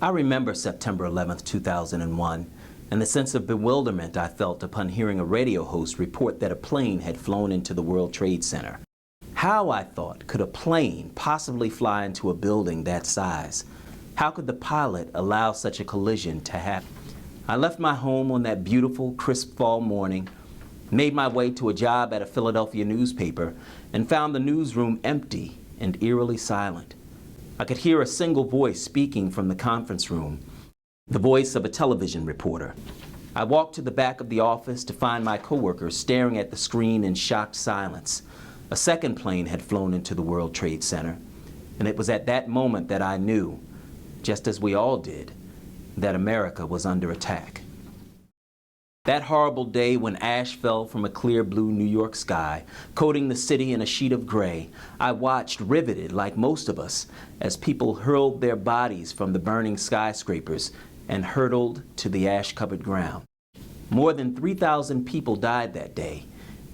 I remember September 11th, 2001, and the sense of bewilderment I felt upon hearing a radio host report that a plane had flown into the World Trade Center. How, I thought, could a plane possibly fly into a building that size? How could the pilot allow such a collision to happen? I left my home on that beautiful, crisp fall morning, made my way to a job at a Philadelphia newspaper, and found the newsroom empty and eerily silent. I could hear a single voice speaking from the conference room, the voice of a television reporter. I walked to the back of the office to find my coworkers staring at the screen in shocked silence. A second plane had flown into the World Trade Center, and it was at that moment that I knew, just as we all did, that America was under attack. That horrible day when ash fell from a clear blue New York sky, coating the city in a sheet of gray, I watched riveted, like most of us, as people hurled their bodies from the burning skyscrapers and hurtled to the ash-covered ground. More than 3,000 people died that day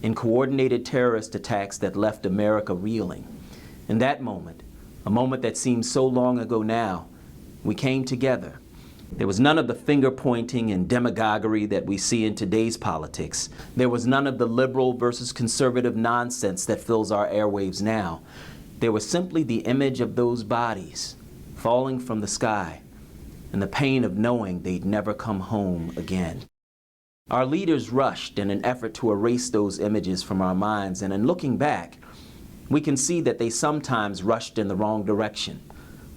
in coordinated terrorist attacks that left America reeling. In that moment, a moment that seems so long ago now, we came together. There was none of the finger-pointing and demagoguery that we see in today's politics. There was none of the liberal versus conservative nonsense that fills our airwaves now. There was simply the image of those bodies falling from the sky and the pain of knowing they'd never come home again. Our leaders rushed in an effort to erase those images from our minds, and in looking back, we can see that they sometimes rushed in the wrong direction.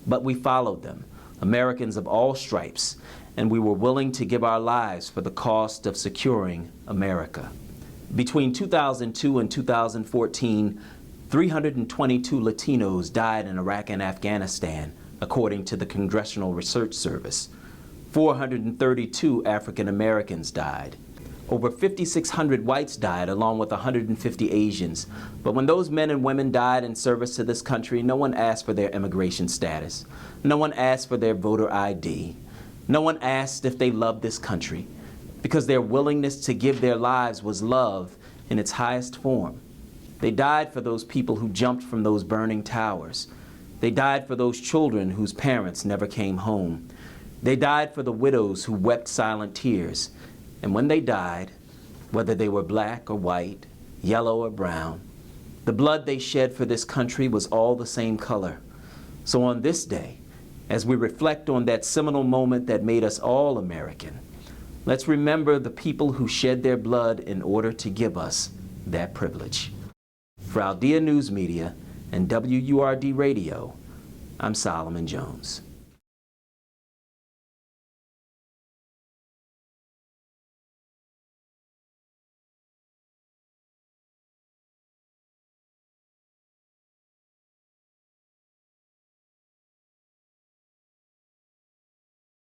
But we followed them, Americans of all stripes, and we were willing to give our lives for the cost of securing America. Between 2002 and 2014, 322 Latinos died in Iraq and Afghanistan, according to the Congressional Research Service. 432 African Americans died. Over 5,600 whites died, along with 150 Asians. But when those men and women died in service to this country, no one asked for their immigration status. No one asked for their voter ID. No one asked if they loved this country, because their willingness to give their lives was love in its highest form. They died for those people who jumped from those burning towers. They died for those children whose parents never came home. They died for the widows who wept silent tears. And when they died, whether they were black or white, yellow or brown, the blood they shed for this country was all the same color. So on this day, as we reflect on that seminal moment that made us all American, let's remember the people who shed their blood in order to give us that privilege. For Aldea News Media and WURD Radio, I'm Solomon Jones.